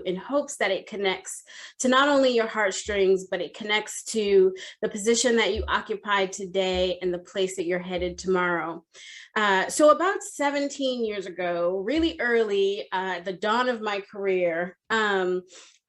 in hopes that it connects to not only your heartstrings, but it connects to the position that you occupy today and the place that you're headed tomorrow. So about 17 years ago, really early, the dawn of my career,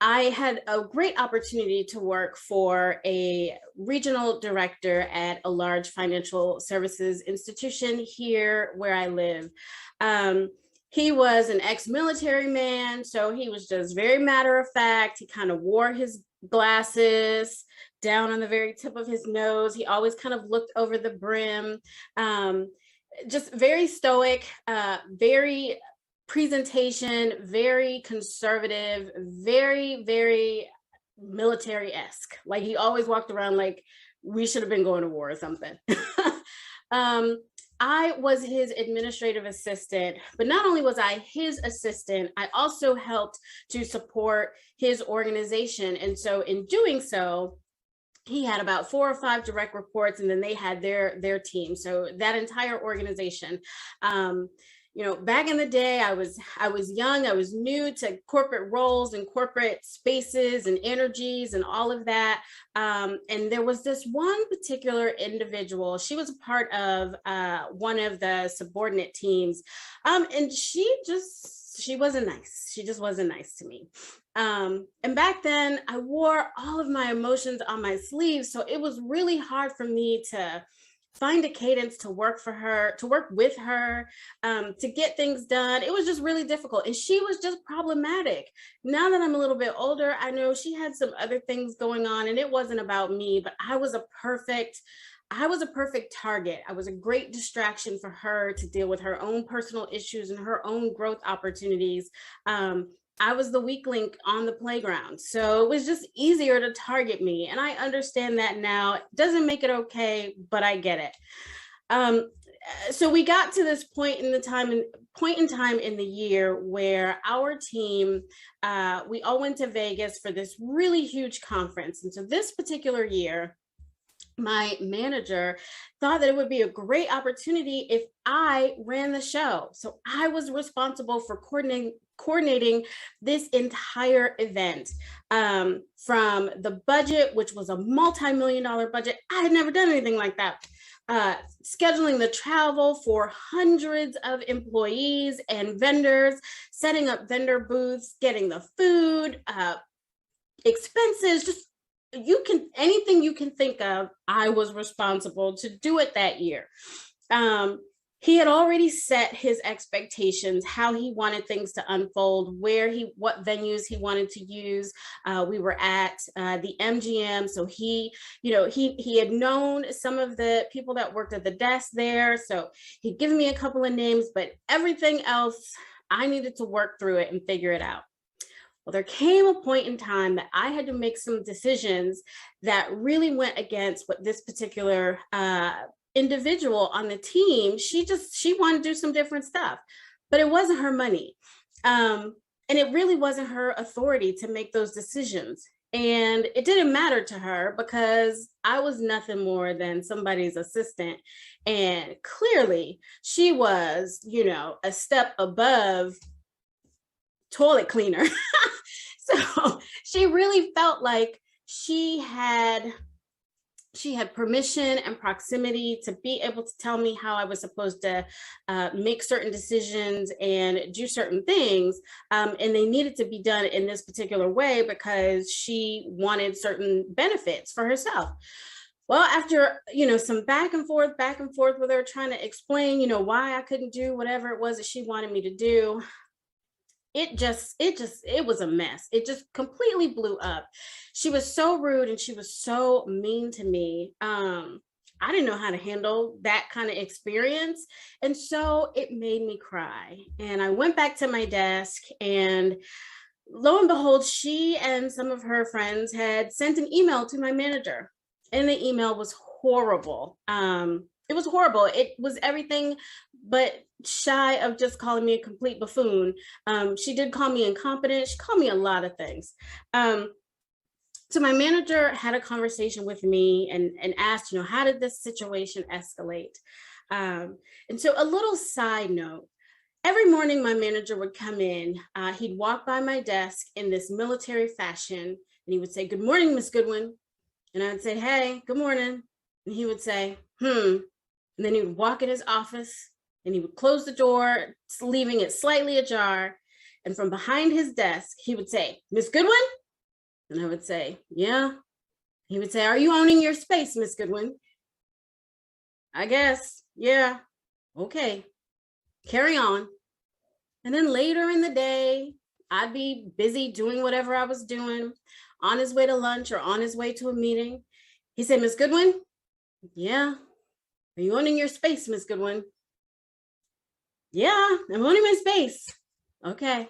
I had a great opportunity to work for a regional director at a large financial services institution here where I live. Um, he was an ex-military man, so he was just very matter of fact. He kind of wore his glasses down on the very tip of his nose. He always kind of looked over the brim. Um, just very stoic, very presentation, very conservative, very military-esque. Like he always walked around like we should have been going to war or something. um, I was his administrative assistant, but not only was I his assistant, I also helped to support his organization. And so in doing so, he had about 4 or 5 direct reports, and then they had their team. So that entire organization. Back in the day, I was young, I was new to corporate roles and corporate spaces and energies and all of that. And there was this one particular individual. She was a part of one of the subordinate teams, and she wasn't nice. She just wasn't nice to me. And back then, I wore all of my emotions on my sleeve, so it was really hard for me to find a cadence to work for her, to work with her, to get things done. It was just really difficult. And she was just problematic. Now that I'm a little bit older, I know she had some other things going on, and it wasn't about me, but I was a perfect target. I was a great distraction for her to deal with her own personal issues and her own growth opportunities. I was the weak link on the playground. So it was just easier to target me. And I understand that now. It doesn't make it okay, but I get it. So we got to this point in time in the year where our team, we all went to Vegas for this really huge conference. And so this particular year, my manager thought that it would be a great opportunity if I ran the show. So I was responsible for coordinating this entire event, from the budget, which was a multi-million-dollar budget. I had never done anything like that. Scheduling the travel for hundreds of employees and vendors, setting up vendor booths, getting the food, expenses, just anything you can think of, I was responsible to do it that year. He had already set his expectations, how he wanted things to unfold, what venues he wanted to use. We were at the MGM, so he had known some of the people that worked at the desk there, so he'd given me a couple of names, but everything else, I needed to work through it and figure it out. Well, there came a point in time that I had to make some decisions that really went against what this particular individual on the team, she wanted to do some different stuff, but it wasn't her money. And it really wasn't her authority to make those decisions. And it didn't matter to her because I was nothing more than somebody's assistant. And clearly she was, a step above toilet cleaner. So she really felt like she had permission and proximity to be able to tell me how I was supposed to make certain decisions and do certain things. And they needed to be done in this particular way because she wanted certain benefits for herself. Well, after, some back and forth with her trying to explain, why I couldn't do whatever it was that she wanted me to do, it was a mess. It just completely blew up. She was so rude and she was so mean to me. I didn't know how to handle that kind of experience. And so it made me cry. And I went back to my desk, and lo and behold, she and some of her friends had sent an email to my manager. And the email was horrible. It was horrible. It was everything but shy of just calling me a complete buffoon. She did call me incompetent. She called me a lot of things. So my manager had a conversation with me and asked, how did this situation escalate? And so a little side note, Every morning, my manager would come in. He'd walk by my desk in this military fashion, and he would say, "Good morning, Miss Goodwin." And I would say, "Hey, good morning." And he would say, "Hmm." And then he would walk in his office and he would close the door, leaving it slightly ajar. And from behind his desk, he would say, "Miss Goodwin?" And I would say, "Yeah." He would say, "Are you owning your space, Miss Goodwin?" "I guess. Yeah. Okay. Carry on." And then later in the day, I'd be busy doing whatever I was doing, on his way to lunch or on his way to a meeting. He said, "Miss Goodwin?" "Yeah." "Are you owning your space, Miss Goodwin?" "Yeah, I'm owning my space." "Okay."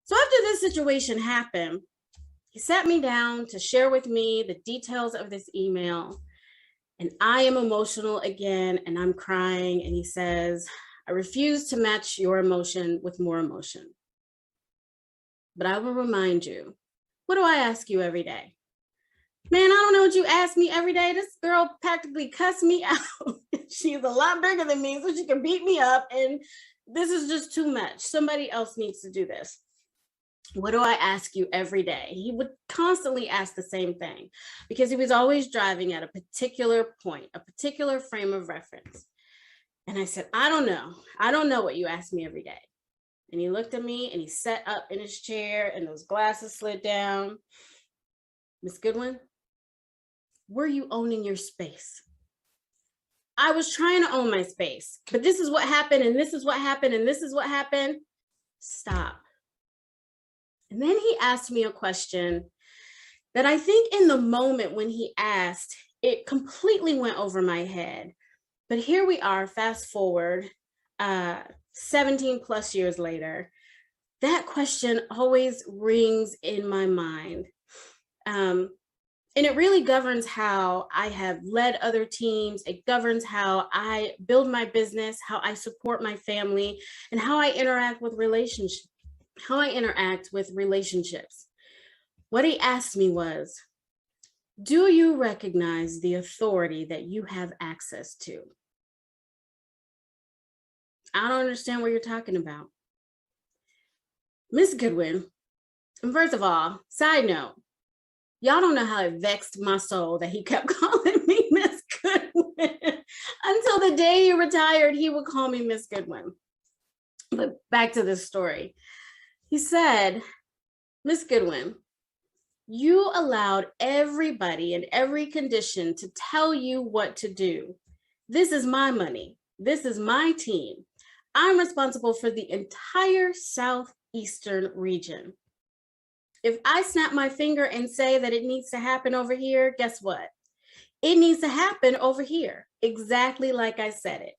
So after this situation happened, he sat me down to share with me the details of this email. And I am emotional again, and I'm crying. And he says, "I refuse to match your emotion with more emotion. But I will remind you, what do I ask you every day?" Man, I don't know what you ask me every day. This girl practically cussed me out. She's a lot bigger than me, so she can beat me up. And this is just too much. Somebody else needs to do this. What do I ask you every day? He would constantly ask the same thing because he was always driving at a particular point, a particular frame of reference. And I said, "I don't know. I don't know what you ask me every day." And he looked at me and he sat up in his chair and those glasses slid down. "Miss Goodwin, were you owning your space?" "I was trying to own my space, but this is what happened, and this is what happened, and this is what happened." "Stop." And then he asked me a question that I think in the moment when he asked, it completely went over my head. But here we are, fast forward 17 plus years later. That question always rings in my mind. And it really governs how I have led other teams. It governs how I build my business, how I support my family, and how I interact with relationships. What he asked me was, "Do you recognize the authority that you have access to?" "I don't understand what you're talking about." "Miss Goodwin, first of all, side note, y'all don't know how it vexed my soul that he kept calling me Miss Goodwin. Until the day he retired, he would call me Miss Goodwin. But back to this story. He said, "Miss Goodwin, you allowed everybody in every condition to tell you what to do. This is my money. This is my team. I'm responsible for the entire Southeastern region. If I snap my finger and say that it needs to happen over here, guess what? It needs to happen over here, exactly like I said it.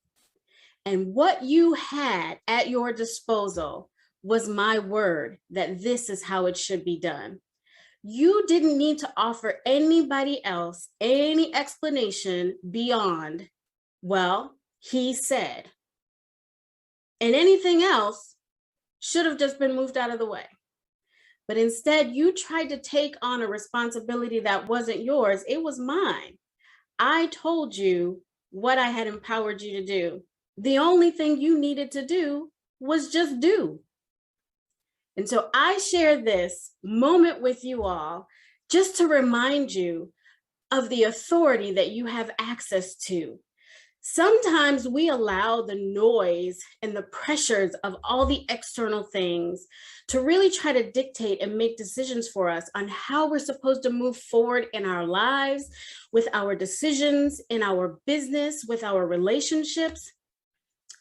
And what you had at your disposal was my word that this is how it should be done. You didn't need to offer anybody else any explanation beyond, well, he said." And anything else should have just been moved out of the way. But instead, you tried to take on a responsibility that wasn't yours. It was mine. I told you what I had empowered you to do. The only thing you needed to do was just do. And so I share this moment with you all just to remind you of the authority that you have access to. Sometimes we allow the noise and the pressures of all the external things to really try to dictate and make decisions for us on how we're supposed to move forward in our lives, with our decisions, in our business, with our relationships.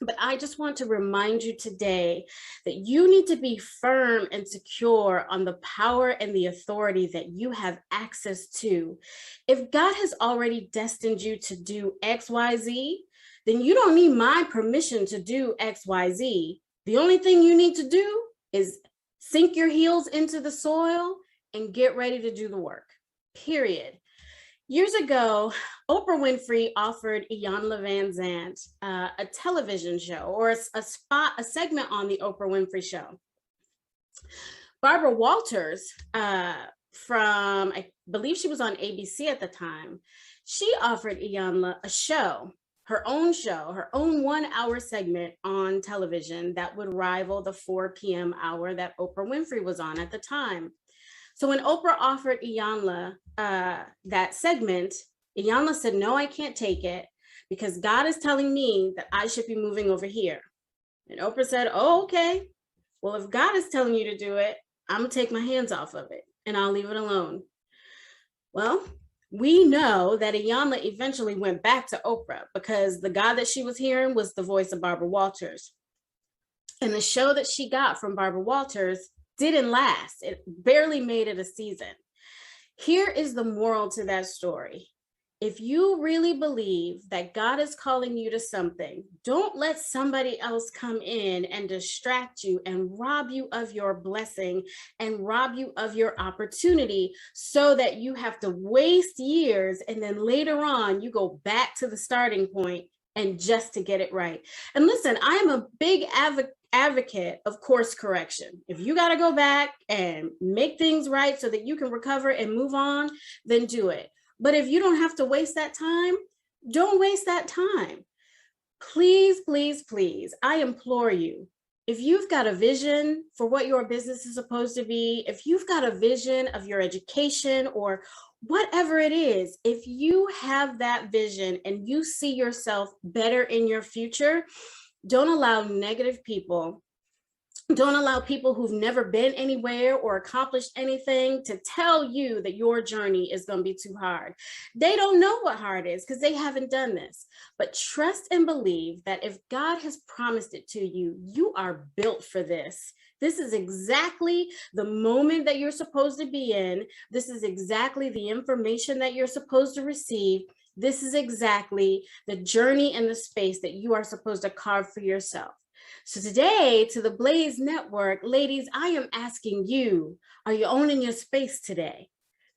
But I just want to remind you today that you need to be firm and secure on the power and the authority that you have access to. If God has already destined you to do XYZ, then you don't need my permission to do XYZ. The only thing you need to do is sink your heels into the soil and get ready to do the work, period. Years ago, Oprah Winfrey offered Iyanla Vanzant a television show or a segment on the Oprah Winfrey Show. Barbara Walters, from, I believe she was on ABC at the time, she offered Iyanla a show. her own show, her own 1 hour segment on television that would rival the 4 p.m. hour that Oprah Winfrey was on at the time. So when Oprah offered Iyanla that segment, Iyanla said, no, I can't take it because God is telling me that I should be moving over here. And Oprah said, oh, okay. Well, if God is telling you to do it, I'm going to take my hands off of it and I'll leave it alone. Well, we know that Iyanla eventually went back to Oprah because the God that she was hearing was the voice of Barbara Walters. And the show that she got from Barbara Walters didn't last. It barely made it a season. Here is the moral to that story. If you really believe that God is calling you to something, don't let somebody else come in and distract you and rob you of your blessing and rob you of your opportunity so that you have to waste years and then later on you go back to the starting point and just to get it right. And listen, I am a big advocate of course correction. If you got to go back and make things right so that you can recover and move on, then do it. But if you don't have to waste that time, don't waste that time. Please, please, please, I implore you, if you've got a vision for what your business is supposed to be, if you've got a vision of your education or whatever it is, if you have that vision and you see yourself better in your future, don't allow negative people, don't allow people who've never been anywhere or accomplished anything to tell you that your journey is going to be too hard. They don't know what hard is because they haven't done this. But trust and believe that if God has promised it to you, you are built for this. This is exactly the moment that you're supposed to be in. This is exactly the information that you're supposed to receive. This is exactly the journey and the space that you are supposed to carve for yourself. So today, to the Blaze Network, ladies, I am asking you, are you owning your space today?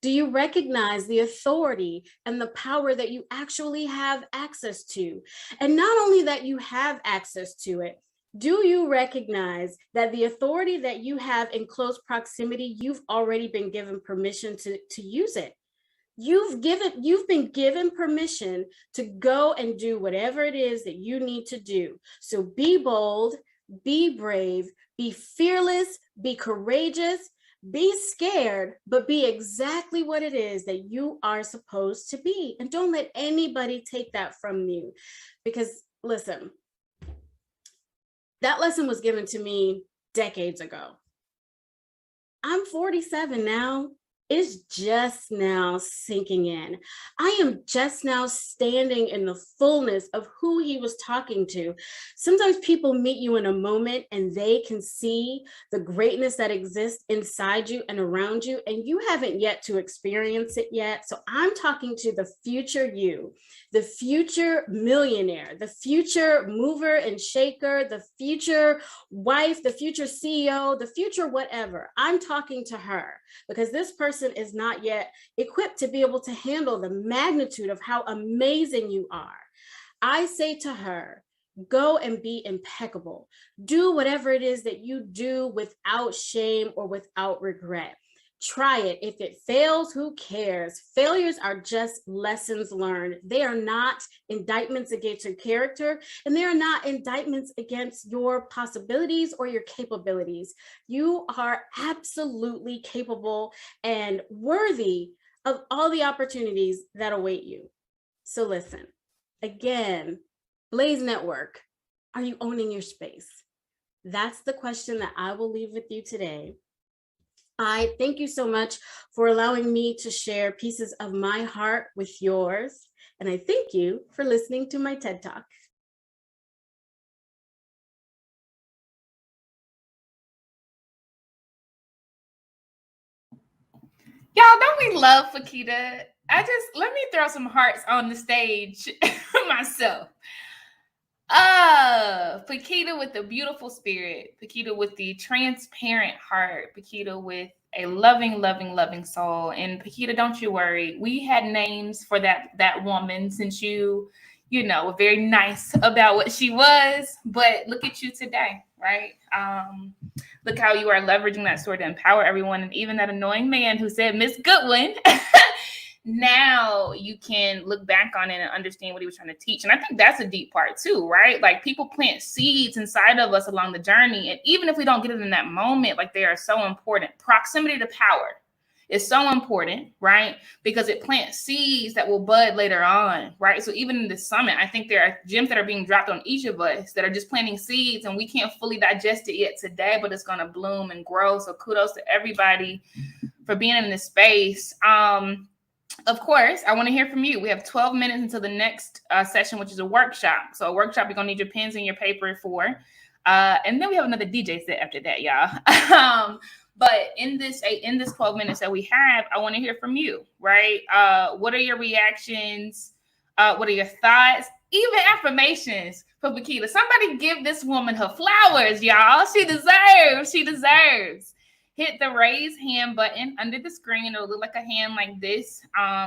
Do you recognize the authority and the power that you actually have access to? And not only that you have access to it, do you recognize that the authority that you have in close proximity, you've already been given permission to use it? You've been given permission to go and do whatever it is that you need to do. So be bold, be brave, be fearless, be courageous, be scared, but be exactly what it is that you are supposed to be. And don't let anybody take that from you. Because listen, that lesson was given to me decades ago. I'm 47 now. Is just now sinking in. I am just now standing in the fullness of who he was talking to. Sometimes people meet you in a moment and they can see the greatness that exists inside you and around you, and you haven't yet to experience it yet. So I'm talking to the future you, the future millionaire, the future mover and shaker, the future wife, the future CEO, the future whatever. I'm talking to her because this person is not yet equipped to be able to handle the magnitude of how amazing you are. I say to her, go and be impeccable. Do whatever it is that you do without shame or without regret. Try it. If it fails, who cares? Failures are just lessons learned. They are not indictments against your character, and they are not indictments against your possibilities or your capabilities. You are absolutely capable and worthy of all the opportunities that await you. So listen, again, Blaze Network, are you owning your space? That's the question that I will leave with you today. I thank you so much for allowing me to share pieces of my heart with yours. And I thank you for listening to my TED Talk. Y'all, don't we love Fakita? Let me throw some hearts on the stage myself. Fakita with the beautiful spirit, Fakita with the transparent heart, Fakita with a loving, loving, loving soul. And Fakita, don't you worry. We had names for that woman since you were very nice about what she was. But look at you today, right? Look how you are leveraging that sword to empower everyone. And even that annoying man who said Miss Goodwin now you can look back on it and understand what he was trying to teach. And I think that's a deep part too, right? Like people plant seeds inside of us along the journey. And even if we don't get it in that moment, like they are so important. Proximity to power is so important, right? Because it plants seeds that will bud later on, right? So even in this summit, I think there are gems that are being dropped on each of us that are just planting seeds, and we can't fully digest it yet today, but it's going to bloom and grow. So kudos to everybody for being in this space. Of course, I want to hear from you. We have 12 minutes until the next session, which is a workshop. So a workshop, you're going to need your pens and your paper for. And then we have another DJ set after that, y'all. But in this 12 minutes that we have, I want to hear from you, right? What are your reactions? What are your thoughts? Even affirmations for Paquita. Somebody give this woman her flowers, y'all. She deserves. Hit the raise hand button under the screen. It'll look like a hand like this.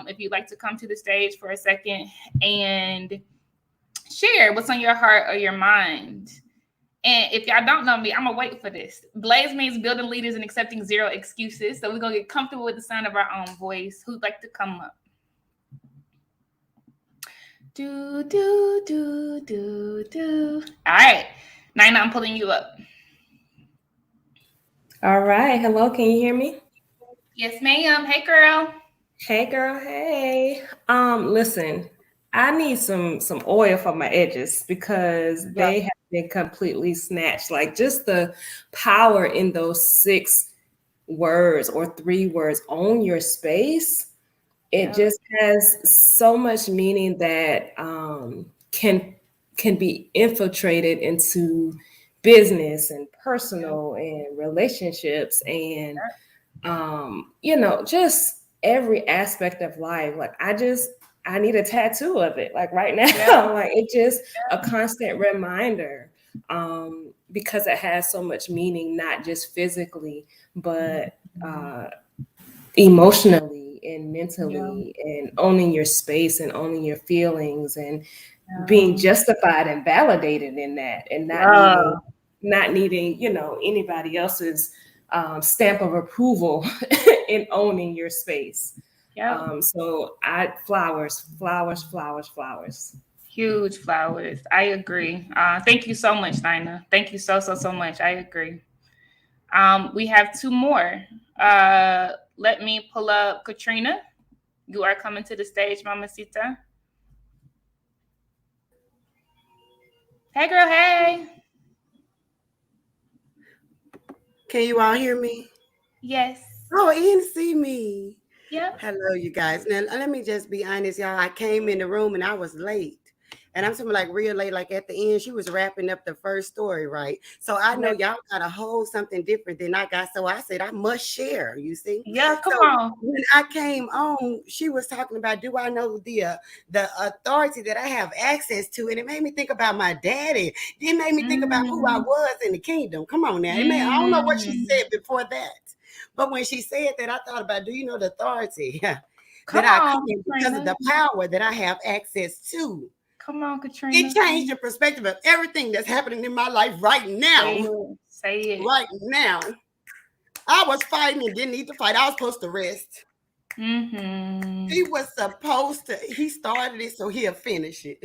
If you'd like to come to the stage for a second and share what's on your heart or your mind. And if y'all don't know me, I'm going to wait for this. Blaze means building leaders and accepting zero excuses. So we're going to get comfortable with the sound of our own voice. Who'd like to come up? Do. All right. Nina, I'm pulling you up. All right. Hello. Can you hear me? Yes, ma'am. Hey, girl. Hey, girl. Hey. Listen, I need some oil for my edges because they have been completely snatched. Like just the power in those 6 words or 3 words, own your space. It just has so much meaning that can be infiltrated into business and personal and relationships and just every aspect of life. Like I need a tattoo of it, like right now. Like it's just a constant reminder because it has so much meaning, not just physically, but emotionally and mentally, and owning your space and owning your feelings and being justified and validated in that, and not needing anybody else's stamp of approval in owning your space. So flowers. Huge flowers. I agree. Thank you so much, Nina. Thank you so much. I agree. We have 2 more. Let me pull up Katrina. You are coming to the stage, Mamacita. Hey, girl. Hey. Can you all hear me? Yes. Oh, you didn't see me. Yeah. Hello, you guys. Now, let me just be honest, y'all. I came in the room and I was late. And I'm something like real late, like at the end, she was wrapping up the first story, right? So I know y'all got to hold something different than I got. So I said, I must share, you see? Yeah, come on. When I came on, she was talking about, do I know the authority that I have access to? And it made me think about my daddy. It made me think about who I was in the kingdom. Come on now. I don't know what she said before that. But when she said that, I thought about, do you know the authority that I come in because of the power that I have access to? Come on, Katrina. It changed the perspective of everything that's happening in my life right now. Say it. Right now. I was fighting and didn't need to fight. I was supposed to rest. He was supposed to. He started it, so he'll finish it.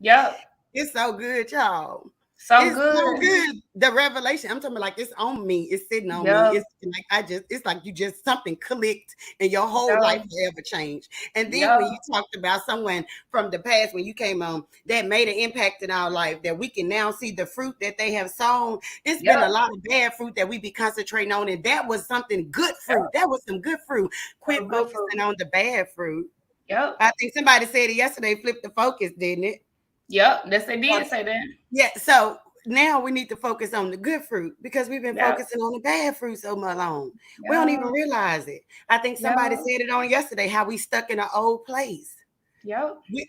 Yep. It's so good, y'all. So good. The revelation, I'm talking about, like, it's on me. It's sitting on me. It's like it's like you just something clicked and your whole life forever changed. And then when you talked about someone from the past, when you came on, that made an impact in our life, that we can now see the fruit that they have sown. It's been a lot of bad fruit that we be concentrating on, and that was something good fruit. That was some good fruit. Quit focusing on the bad fruit. I think somebody said it yesterday, flip the focus, didn't it? Yes, they did say that. Yeah, so now we need to focus on the good fruit because we've been focusing on the bad fruit so much long. We don't even realize it. I think somebody said it on yesterday, how we stuck in an old place.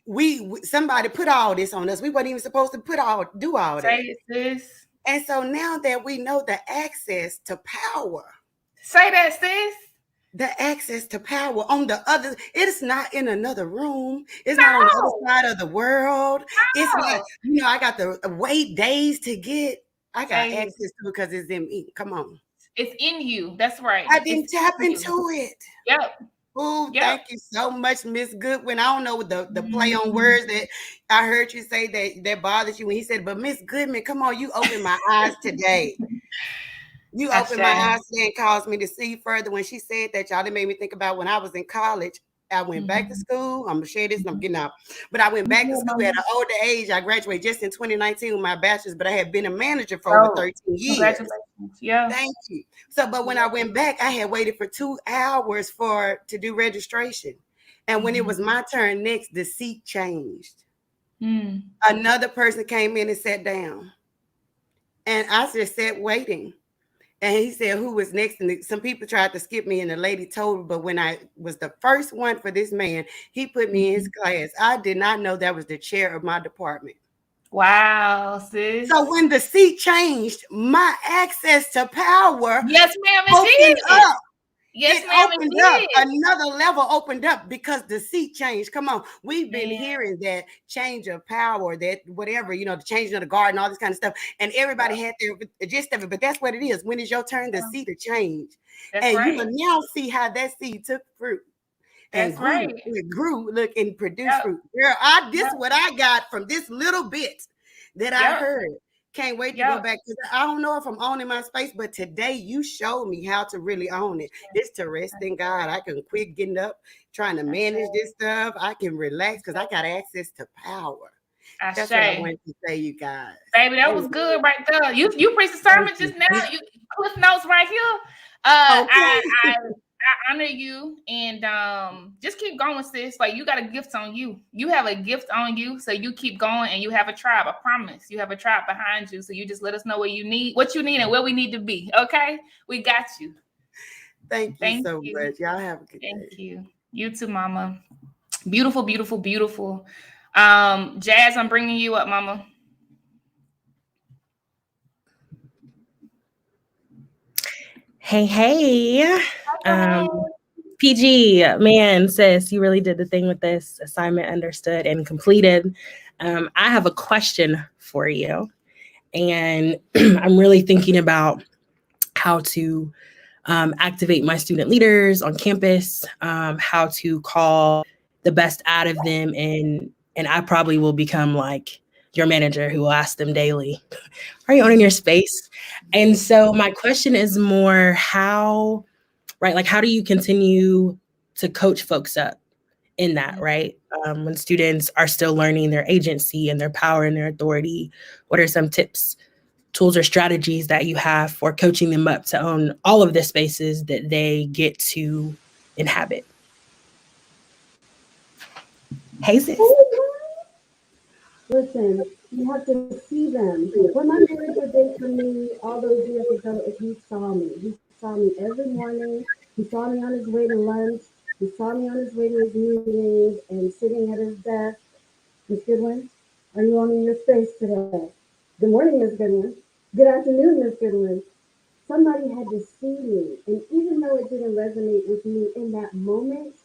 We somebody put all this on us. We weren't even supposed to do all that. Say it, sis. And so now that we know the access to power. Say that, sis. The access to power on the other, it's not in another room. It's not on the other side of the world. It's not, I got to wait days to get. I got access to it because it's in me. Come on. It's in you. That's right. I didn't tap into it. Yep. Oh, thank you so much, Miss Goodwin. I don't know what the play on words that I heard you say that bothers you when he said, but Miss Goodman, come on, you opened my eyes today. You opened my eyes today and caused me to see further. When she said that, y'all, it made me think about when I was in college. I went back to school. I'm gonna share this and I'm getting out. But I went back to school at an older age. I graduated just in 2019 with my bachelor's, but I had been a manager for over 13 years. Congratulations. Yeah. Thank you. So, but when I went back, I had waited for 2 hours to do registration. And when it was my turn next, the seat changed. Another person came in and sat down. And I just sat waiting. And he said, who was next? And some people tried to skip me, and the lady told me. But when I was the first one for this man, he put me in his class. I did not know that was the chair of my department. Wow, sis. So when the seat changed, my access to power yes, ma'am, opened up. Yes, ma'am, opened up. Another level opened up because the seat changed. Come on. We've been hearing that change of power, that whatever, the changing of the guard and all this kind of stuff. And everybody had their gist of it. But that's what it is. When it's your turn, the seat to change. You will now see how that seed took fruit. And it grew, look, and produced fruit. Girl, this is what I got from this little bit that I heard. Can't wait to go back. I don't know if I'm owning my space, but today you showed me how to really own it. It's to rest in God. I can quit getting up, trying to manage this stuff. I can relax because I got access to power. That's what I wanted to say, you guys. Baby, that was good right there. You preached a sermon just now. You cliff notes right here. I honor you, and just keep going, sis. Like, you got a gift on you. You have a gift on you, so you keep going, and you have a tribe. I promise. You have a tribe behind you, so you just let us know what you need, and where we need to be. Okay, we got you. Thank you so much. Y'all have a good day. Thank you. You too, Mama. Beautiful, beautiful, beautiful. Jazz, I'm bringing you up, Mama. Hey. PG, man, sis, you really did the thing with this. Assignment understood and completed. I have a question for you. And I'm really thinking about how to activate my student leaders on campus, how to call the best out of them. And I probably will become like your manager who will ask them daily, are you owning your space? And so my question is more how do you continue to coach folks up in that, right? When students are still learning their agency and their power and their authority, what are some tips, tools, or strategies that you have for coaching them up to own all of the spaces that they get to inhabit? Hey, sis. Listen, you have to see them. When my manager did for me all those years ago, is he saw me. He saw me every morning. He saw me on his way to lunch. He saw me on his way to his meetings and sitting at his desk. Miss Goodwin, are you owning your space today? Good morning, Miss Goodwin. Good afternoon, Miss Goodwin. Somebody had to see me. And even though it didn't resonate with me in that moment,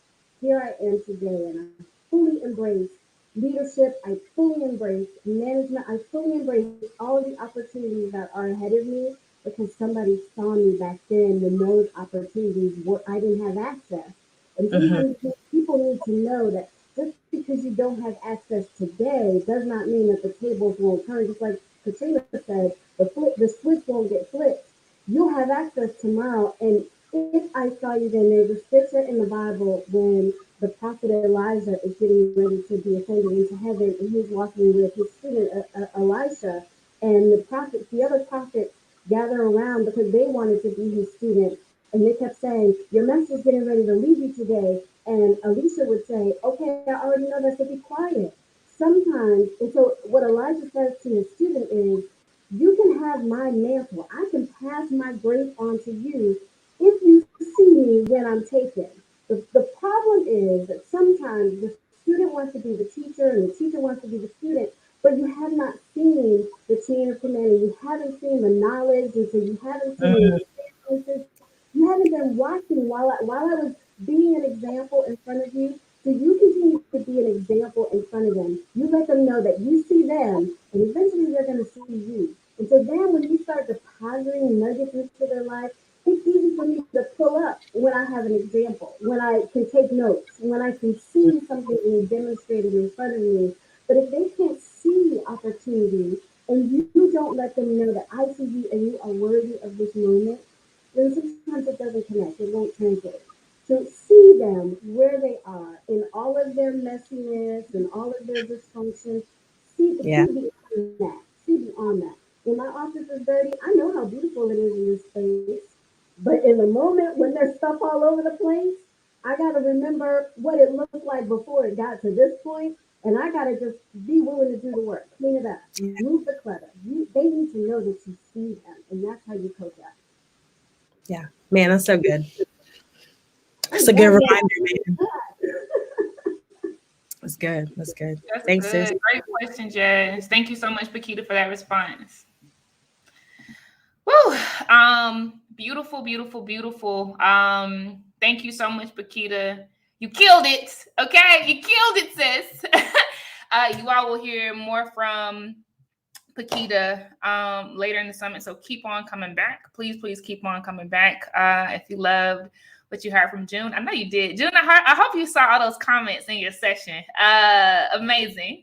here I am today, and I fully embrace leadership. I fully embrace management. I fully embrace all the opportunities that are ahead of me because somebody saw me back then when those opportunities I didn't have access. And sometimes people need to know that just because you don't have access today does not mean that the tables won't turn. Just like Katrina said, the switch won't get flipped. You'll have access tomorrow. And if I saw you then, there's a scripture in the Bible when the prophet Elijah is getting ready to be ascended into heaven, and he's walking with his student Elisha, and the other prophets gather around because they wanted to be his student, and they kept saying, your master's getting ready to leave you today. And Elisha would say, okay, I already know that, so be quiet. Sometimes, and so what Elijah says to his student is, you can have my mantle. I can pass my grace on to you if you see me when I'm taken. The problem is that sometimes the student wants to be the teacher and the teacher wants to be the student, but you have not seen the chain of command, and you haven't seen the knowledge, and so you haven't seen the experiences. You haven't been watching while I was being an example in front of you. So you continue to be an example in front of them. You let them know that you see them, and eventually they're going to see you. And so then when you start depositing nuggets into their life, it easy for me to pull up when I have an example, when I can take notes, when I can see something being demonstrated in front of me. But if they can't see opportunity and you don't let them know that I see you and you are worthy of this moment, then sometimes it doesn't connect. It won't translate. So see them where they are in all of their messiness and all of their dysfunction. See beyond that. See beyond that. When my office is dirty, I know how beautiful it is in this space. But in the moment when there's stuff all over the place, I got to remember what it looked like before it got to this point, and I got to just be willing to do the work, clean it up, move the clutter. They need to know that you see them, and that's how you coach up. Yeah, man, that's so good. That's a good reminder, man. That's good. That's good. That's Thanks, good. sis. Great question, Jazz. Thank you so much, Paquita, for that response. Woo. Beautiful, beautiful, beautiful. Thank you so much, Paquita. You killed it. Okay, you killed it, sis. You all will hear more from Paquita later in the summit. So keep on coming back. Please keep on coming back. If you loved what you heard from June, I know you did. June, I hope you saw all those comments in your session. Amazing.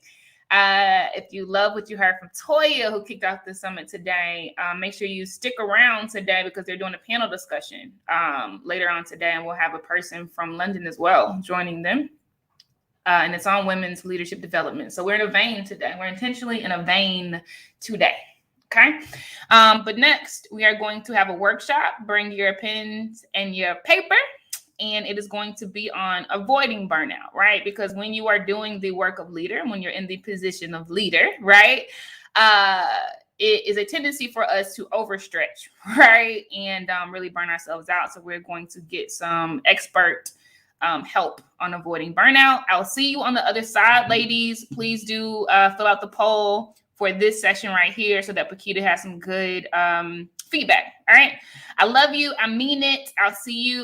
If you love what you heard from Toya, who kicked off the summit today, make sure you stick around today because they're doing a panel discussion later on today, and we'll have a person from London as well joining them. And it's on women's leadership development. So we're in a vein today. We're intentionally in a vein today. Okay. But next, we are going to have a workshop. Bring your pens and your paper. And it is going to be on avoiding burnout, right? Because when you are doing the work of leader, when you're in the position of leader, right? It is a tendency for us to overstretch, right? And really burn ourselves out. So we're going to get some expert help on avoiding burnout. I'll see you on the other side, ladies. Please do fill out the poll for this session right here so that Paquita has some good feedback. All right. I love you. I mean it. I'll see you